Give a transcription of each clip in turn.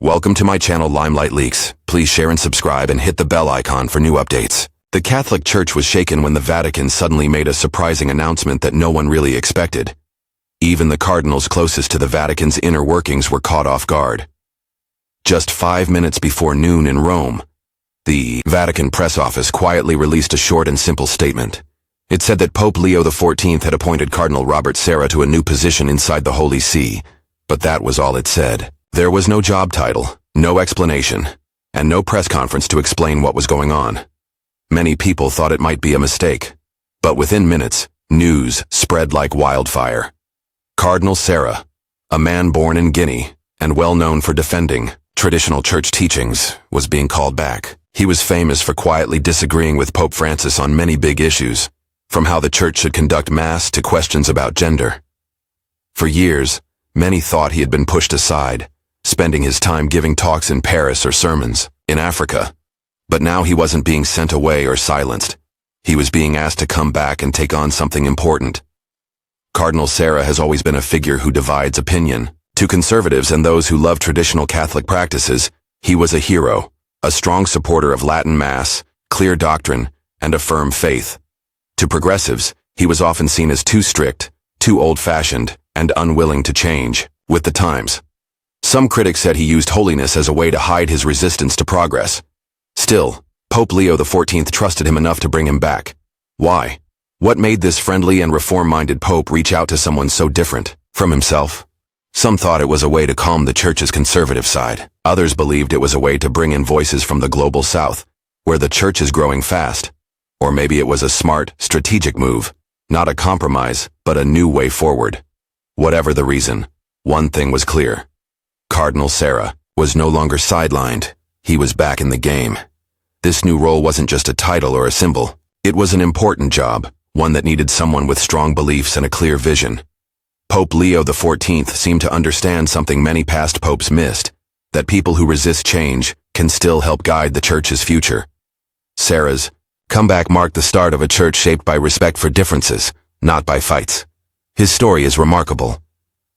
Welcome to my channel Limelight Leaks. Please share and subscribe and hit the bell icon for new updates. The Catholic Church was shaken when the Vatican suddenly made a surprising announcement that no one really expected. Even the cardinals closest to the Vatican's inner workings were caught off guard. Just 5 minutes before noon in Rome, the Vatican press office quietly released a short and simple statement. It said that Pope Leo XIV had appointed Cardinal Robert Sarah to a new position inside the Holy See, but that was all it said. There was no job title, no explanation, and no press conference to explain what was going on. Many people thought it might be a mistake, but within minutes, news spread like wildfire. Cardinal Sarah, a man born in Guinea and well known for defending traditional church teachings, was being called back. He was famous for quietly disagreeing with Pope Francis on many big issues, from how the church should conduct mass to questions about gender. For years, many thought he had been pushed aside, spending his time giving talks in Paris or sermons in Africa. But now he wasn't being sent away or silenced. He was being asked to come back and take on something important. Cardinal Sarah has always been a figure who divides opinion. To conservatives and those who love traditional Catholic practices, he was a hero, a strong supporter of Latin Mass, clear doctrine, and a firm faith. To progressives, he was often seen as too strict, too old-fashioned, and unwilling to change with the times. Some critics said he used holiness as a way to hide his resistance to progress. Still, Pope Leo XIV trusted him enough to bring him back. Why? What made this friendly and reform-minded pope reach out to someone so different from himself? Some thought it was a way to calm the church's conservative side. Others believed it was a way to bring in voices from the global south, where the church is growing fast. Or maybe it was a smart, strategic move, not a compromise, but a new way forward. Whatever the reason, one thing was clear. Cardinal Sarah was no longer sidelined. He was back in the game. This new role wasn't just a title or a symbol. It was an important job, one that needed someone with strong beliefs and a clear vision. Pope Leo XIV seemed to understand something many past popes missed, that people who resist change can still help guide the church's future. Sarah's comeback marked the start of a church shaped by respect for differences, not by fights. His story is remarkable.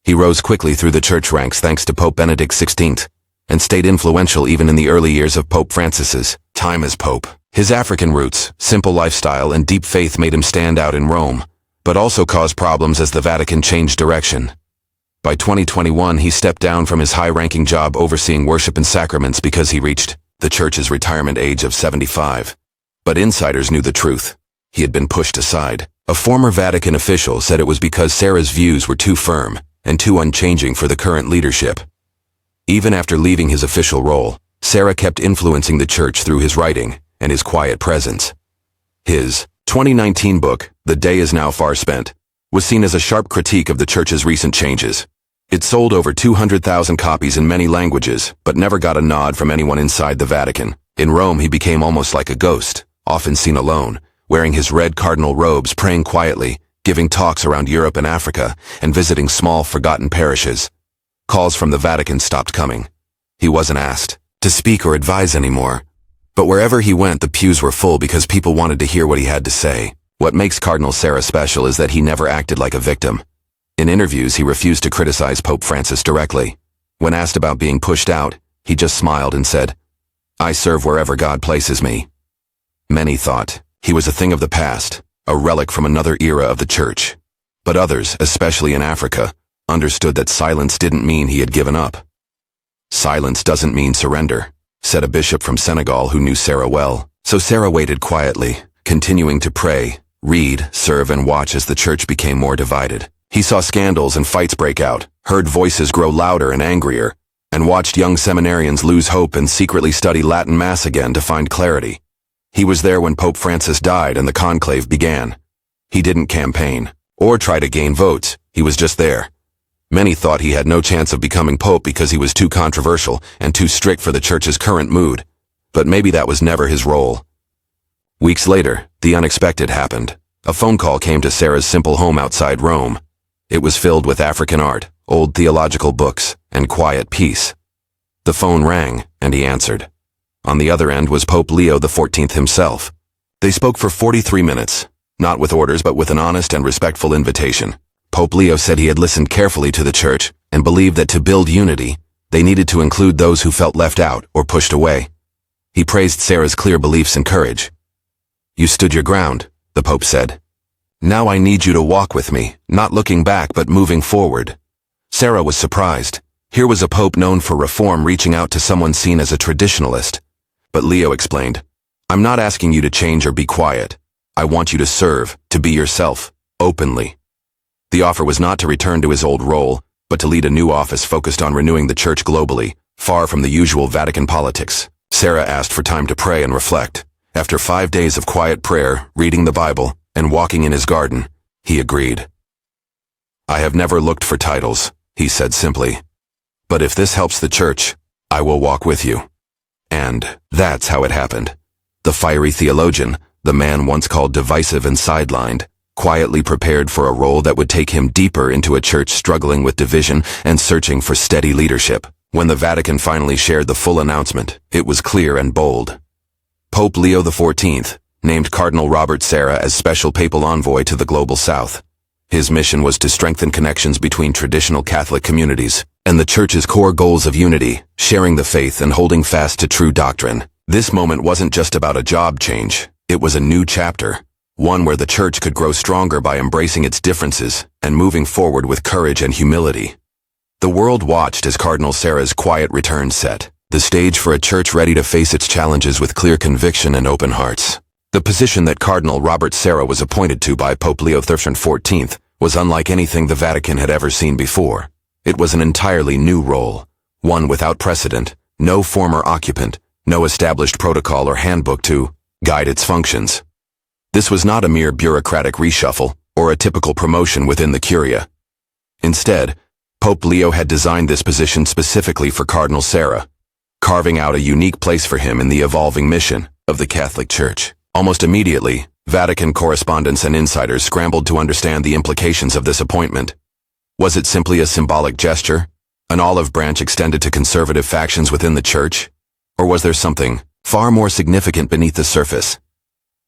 He rose quickly through the church ranks thanks to Pope Benedict XVI, and stayed influential even in the early years of Pope Francis's time as pope. His African roots, simple lifestyle, and deep faith made him stand out in Rome, but also caused problems as the Vatican changed direction. By 2021, he stepped down from his high-ranking job overseeing worship and sacraments because he reached the church's retirement age of 75. But insiders knew the truth. He had been pushed aside. A former Vatican official said it was because Sarah's views were too firm and too unchanging for the current leadership. Even after leaving his official role, Sarah kept influencing the church through his writing and his quiet presence. His 2019 book, The Day Is Now Far Spent, was seen as a sharp critique of the church's recent changes. It sold over 200,000 copies in many languages, but never got a nod from anyone inside the Vatican. In Rome, he became almost like a ghost, often seen alone, wearing his red cardinal robes, praying quietly, giving talks around Europe and Africa, and visiting small, forgotten parishes. Calls from the Vatican stopped coming. He wasn't asked to speak or advise anymore. But wherever he went, the pews were full because people wanted to hear what he had to say. What makes Cardinal Sarah special is that he never acted like a victim. In interviews, he refused to criticize Pope Francis directly. When asked about being pushed out, he just smiled and said, "I serve wherever God places me." Many thought he was a thing of the past, a relic from another era of the church. But others, especially in Africa, understood that silence didn't mean he had given up. "Silence doesn't mean surrender," said a bishop from Senegal who knew Sarah well. So Sarah waited quietly, continuing to pray, read, serve, and watch as the church became more divided. He saw scandals and fights break out, heard voices grow louder and angrier, and watched young seminarians lose hope and secretly study Latin Mass again to find clarity. He was there when Pope Francis died and the conclave began. He didn't campaign or try to gain votes. He was just there. Many thought he had no chance of becoming pope because he was too controversial and too strict for the church's current mood. But maybe that was never his role. Weeks later, the unexpected happened. A phone call came to Sarah's simple home outside Rome. It was filled with African art, old theological books, and quiet peace. The phone rang, and he answered. On the other end was Pope Leo XIV himself. They spoke for 43 minutes, not with orders but with an honest and respectful invitation. Pope Leo said he had listened carefully to the church and believed that to build unity, They needed to include those who felt left out or pushed away. He praised Sarah's clear beliefs and courage. "You stood your ground," the Pope said. "Now I need you to walk with me, not looking back but moving forward." Sarah was surprised. Here was a pope known for reform reaching out to someone seen as a traditionalist. But Leo explained, "I'm not asking you to change or be quiet. I want you to serve, to be yourself, openly." The offer was not to return to his old role, but to lead a new office focused on renewing the Church globally, far from the usual Vatican politics. Sarah asked for time to pray and reflect. After 5 days of quiet prayer, reading the Bible, and walking in his garden, he agreed. "I have never looked for titles," he said simply. "But if this helps the Church, I will walk with you." And that's how it happened. The fiery theologian, the man once called divisive and sidelined, quietly prepared for a role that would take him deeper into a church struggling with division and searching for steady leadership. When the Vatican finally shared the full announcement, it was clear and bold. Pope Leo XIV named Cardinal Robert Sarah as special papal envoy to the Global South. His mission was to strengthen connections between traditional Catholic communities and the Church's core goals of unity, sharing the faith and holding fast to true doctrine. This moment wasn't just about a job change. It was a new chapter. One where the Church could grow stronger by embracing its differences and moving forward with courage and humility. The world watched as Cardinal Sarah's quiet return set the stage for a Church ready to face its challenges with clear conviction and open hearts. The position that Cardinal Robert Sarah was appointed to by Pope Leo XIV was unlike anything the Vatican had ever seen before. It was an entirely new role, one without precedent, no former occupant, no established protocol or handbook to guide its functions. This was not a mere bureaucratic reshuffle or a typical promotion within the Curia. Instead, Pope Leo had designed this position specifically for Cardinal Sarah, carving out a unique place for him in the evolving mission of the Catholic Church. Almost immediately, Vatican correspondents and insiders scrambled to understand the implications of this appointment. Was it simply a symbolic gesture, an olive branch extended to conservative factions within the Church? Or was there something far more significant beneath the surface?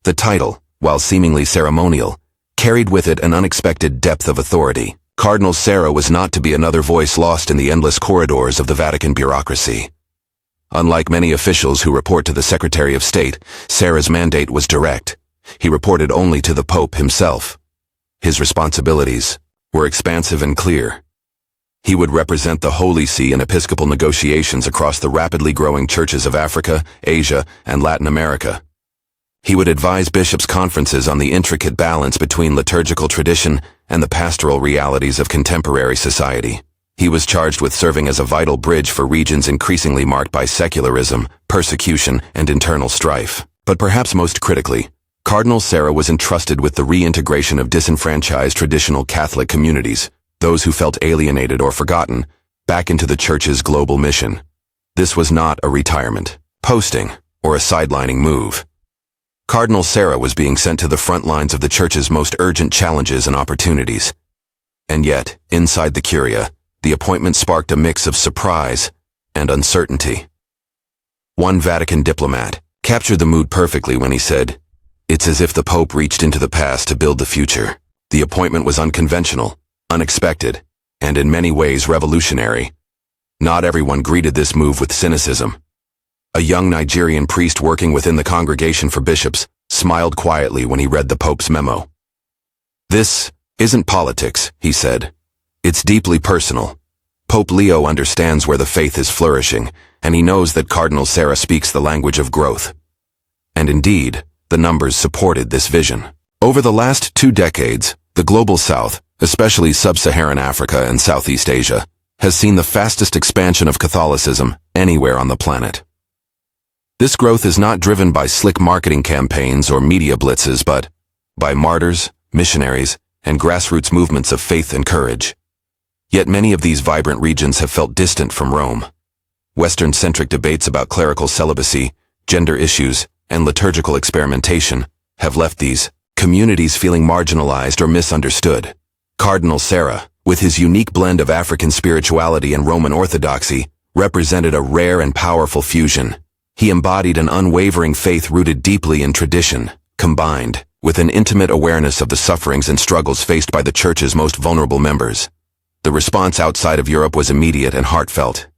The title, while seemingly ceremonial, carried with it an unexpected depth of authority. Cardinal Sarah was not to be another voice lost in the endless corridors of the Vatican bureaucracy. Unlike many officials who report to the Secretary of State, Sarah's mandate was direct. He reported only to the Pope himself. His responsibilities were expansive and clear. He would represent the Holy See in episcopal negotiations across the rapidly growing churches of Africa, Asia, and Latin America. He would advise bishops' conferences on the intricate balance between liturgical tradition and the pastoral realities of contemporary society. He was charged with serving as a vital bridge for regions increasingly marked by secularism, persecution, and internal strife. But perhaps most critically, Cardinal Sarah was entrusted with the reintegration of disenfranchised traditional Catholic communities, those who felt alienated or forgotten, back into the Church's global mission. This was not a retirement, posting, or a sidelining move. Cardinal Sarah was being sent to the front lines of the Church's most urgent challenges and opportunities. And yet, inside the Curia, the appointment sparked a mix of surprise and uncertainty. One Vatican diplomat captured the mood perfectly when he said, "It's as if the Pope reached into the past to build the future." The appointment was unconventional, unexpected, and in many ways revolutionary. Not everyone greeted this move with cynicism. A young Nigerian priest working within the Congregation for Bishops smiled quietly when he read the Pope's memo. "This isn't politics," he said. "It's deeply personal. Pope Leo understands where the faith is flourishing, and he knows that Cardinal Sarah speaks the language of growth." And indeed, the numbers supported this vision. Over the last 2 decades, the Global South, especially Sub-Saharan Africa and Southeast Asia, has seen the fastest expansion of Catholicism anywhere on the planet. This growth is not driven by slick marketing campaigns or media blitzes, but by martyrs, missionaries, and grassroots movements of faith and courage. Yet many of these vibrant regions have felt distant from Rome. Western-centric debates about clerical celibacy, gender issues, and liturgical experimentation have left these communities feeling marginalized or misunderstood. Cardinal Sarah, with his unique blend of African spirituality and Roman orthodoxy, represented a rare and powerful fusion. He embodied an unwavering faith rooted deeply in tradition, combined with an intimate awareness of the sufferings and struggles faced by the Church's most vulnerable members. The response outside of Europe was immediate and heartfelt.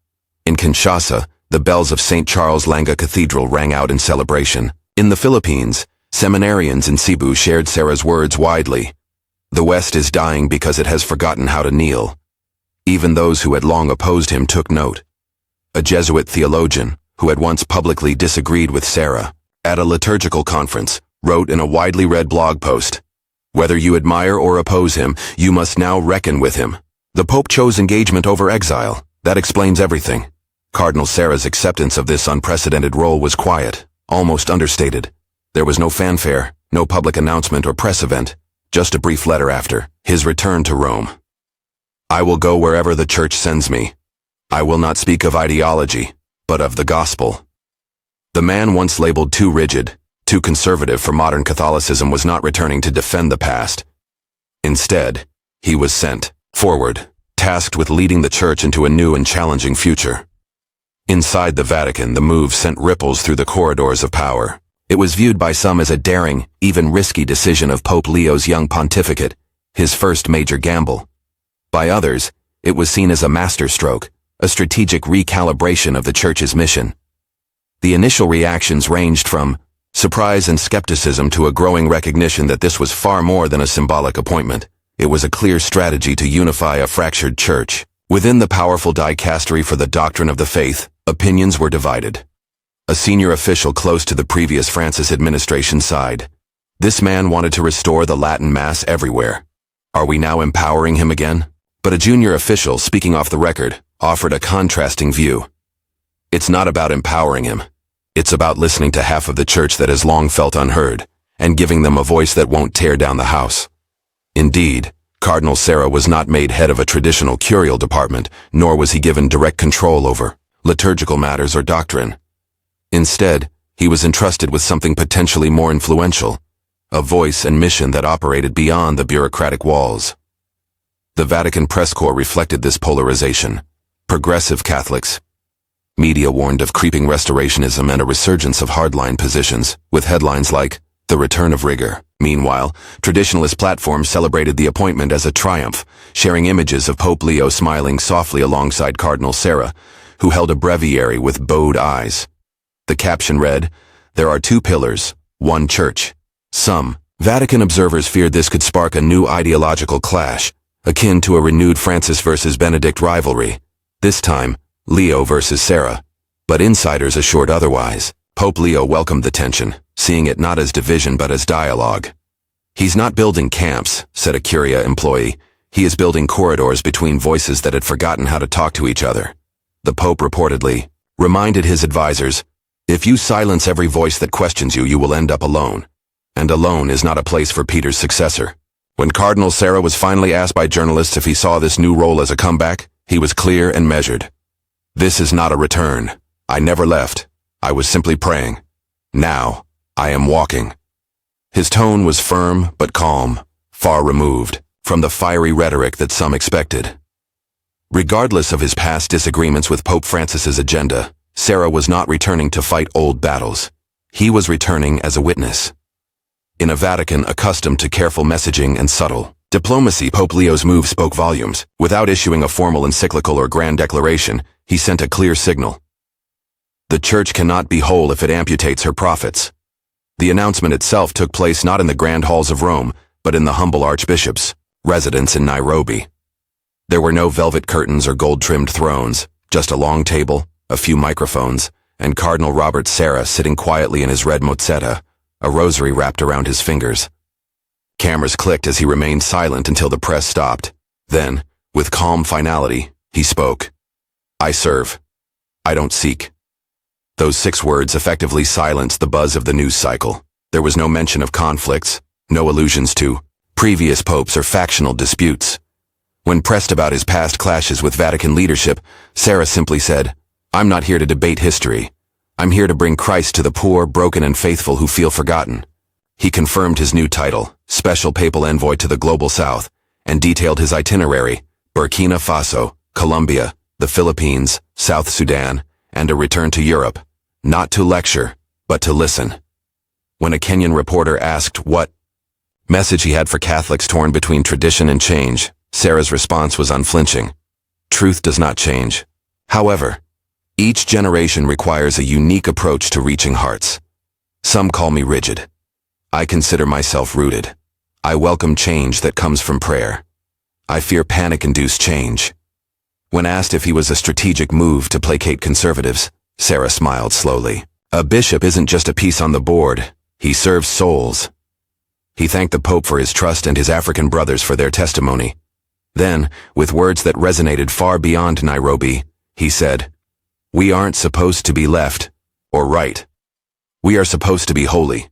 In Kinshasa, the bells of St. Charles Langa Cathedral rang out in celebration. In the Philippines, seminarians in Cebu shared Sarah's words widely. The West is dying because it has forgotten how to kneel. Even those who had long opposed him took note. A Jesuit theologian, who had once publicly disagreed with Sarah, at a liturgical conference, wrote in a widely read blog post, "Whether you admire or oppose him, you must now reckon with him. The Pope chose engagement over exile. That explains everything." Cardinal Sarah's acceptance of this unprecedented role was quiet, almost understated. There was no fanfare, no public announcement or press event, just a brief letter after his return to Rome. "I will go wherever the Church sends me. I will not speak of ideology, but of the gospel." The man once labeled too rigid, too conservative for modern Catholicism was not returning to defend the past. Instead, he was sent forward, tasked with leading the Church into a new and challenging future. Inside the Vatican, the move sent ripples through the corridors of power. It was viewed by some as a daring, even risky decision of Pope Leo's young pontificate, his first major gamble. By others, it was seen as a masterstroke, a strategic recalibration of the Church's mission. The initial reactions ranged from surprise and skepticism to a growing recognition that this was far more than a symbolic appointment. It was a clear strategy to unify a fractured Church. Within the powerful dicastery for the doctrine of the faith, opinions were divided. A senior official close to the previous Francis administration sighed. This man wanted to restore the Latin Mass everywhere. Are we now empowering him again? But a junior official, speaking off the record, offered a contrasting view. It's not about empowering him. It's about listening to half of the Church that has long felt unheard, and giving them a voice that won't tear down the house. Indeed, Cardinal Sarah was not made head of a traditional curial department, nor was he given direct control over liturgical matters or doctrine. Instead, he was entrusted with something potentially more influential, a voice and mission that operated beyond the bureaucratic walls. The Vatican press corps reflected this polarization. Progressive Catholics. Media warned of creeping restorationism and a resurgence of hardline positions, with headlines like, "The Return of Rigor." Meanwhile, traditionalist platforms celebrated the appointment as a triumph, sharing images of Pope Leo smiling softly alongside Cardinal Sarah, who held a breviary with bowed eyes. The caption read, "There are two pillars, one Church." Some Vatican observers feared this could spark a new ideological clash, akin to a renewed Francis versus Benedict rivalry. This time, Leo versus Sarah. But insiders assured otherwise. Pope Leo welcomed the tension, seeing it not as division but as dialogue. "He's not building camps," said a Curia employee. "He is building corridors between voices that had forgotten how to talk to each other." The Pope reportedly reminded his advisors, "If you silence every voice that questions you, you will end up alone. And alone is not a place for Peter's successor." When Cardinal Sarah was finally asked by journalists if he saw this new role as a comeback, he was clear and measured. "This is not a return. I never left. I was simply praying. Now, I am walking." His tone was firm but calm, far removed from the fiery rhetoric that some expected. Regardless of his past disagreements with Pope Francis's agenda, Sarah was not returning to fight old battles. He was returning as a witness. In a Vatican accustomed to careful messaging and subtle diplomacy, Pope Leo's move spoke volumes. Without issuing a formal encyclical or grand declaration, he sent a clear signal. The Church cannot be whole if it amputates her prophets. The announcement itself took place not in the grand halls of Rome, but in the humble archbishop's residence in Nairobi. There were no velvet curtains or gold-trimmed thrones, just a long table, a few microphones, and Cardinal Robert Sarah sitting quietly in his red mozzetta, a rosary wrapped around his fingers. Cameras clicked as he remained silent until the press stopped. Then, with calm finality, he spoke. "I serve. I don't seek." Those 6 words effectively silenced the buzz of the news cycle. There was no mention of conflicts, no allusions to previous popes or factional disputes. When pressed about his past clashes with Vatican leadership, Sarah simply said, "I'm not here to debate history. I'm here to bring Christ to the poor, broken, and faithful who feel forgotten." He confirmed his new title, Special Papal Envoy to the Global South, and detailed his itinerary, Burkina Faso, Colombia, the Philippines, South Sudan, and a return to Europe, not to lecture, but to listen. When a Kenyan reporter asked what message he had for Catholics torn between tradition and change, Sarah's response was unflinching. "Truth does not change. However, Each generation requires a unique approach to reaching hearts. Some call me rigid. I consider myself rooted. I welcome change that comes from prayer. I fear panic-induced change. When asked if he was a strategic move to placate conservatives, Sarah smiled slowly. A bishop isn't just a piece on the board. He serves souls. He thanked the Pope for his trust and his African brothers for their testimony. Then, with words that resonated far beyond Nairobi, he said, "We aren't supposed to be left or right. We are supposed to be holy.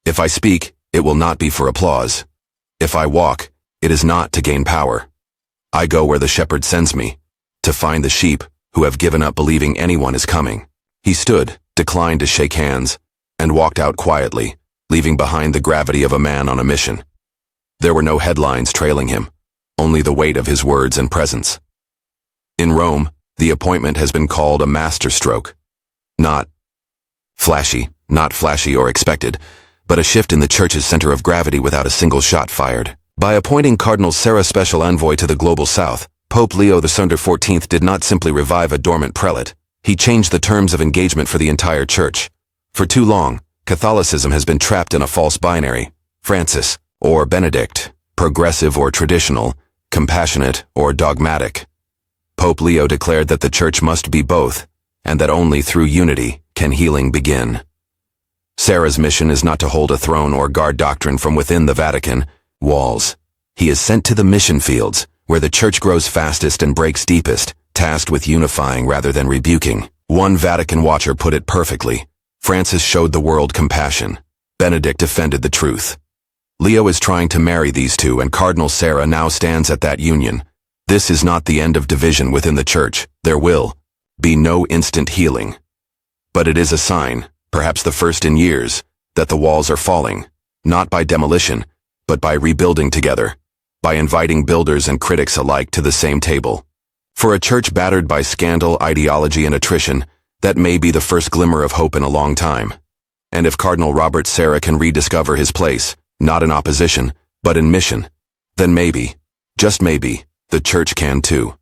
If I speak, it will not be for applause. If I walk, it is not to gain power. I go where the shepherd sends me, to find the sheep who have given up believing anyone is coming." He stood, declined to shake hands, and walked out quietly, leaving behind the gravity of a man on a mission. There were no headlines trailing him, only the weight of his words and presence. In Rome, the appointment has been called a masterstroke. Not flashy or expected, but a shift in the Church's center of gravity without a single shot fired. By appointing Cardinal Sarah special envoy to the Global South, Pope Leo XIV did not simply revive a dormant prelate. He changed the terms of engagement for the entire Church. For too long, Catholicism has been trapped in a false binary: Francis or Benedict, progressive or traditional, compassionate or dogmatic. Pope Leo declared that the Church must be both, and that only through unity can healing begin. Sarah's mission is not to hold a throne or guard doctrine from within the Vatican walls. He is sent to the mission fields, where the Church grows fastest and breaks deepest, tasked with unifying rather than rebuking. One Vatican watcher put it perfectly: Francis showed the world compassion. Benedict defended the truth. Leo is trying to marry these two, and Cardinal Sarah now stands at that union. This is not the end of division within the Church. There will be no instant healing. But it is a sign, perhaps the first in years, that the walls are falling, not by demolition, but by rebuilding together, by inviting builders and critics alike to the same table. For a Church battered by scandal, ideology, and attrition, that may be the first glimmer of hope in a long time. And if Cardinal Robert Sarah can rediscover his place, not in opposition, but in mission, then maybe, just maybe, the Church can too.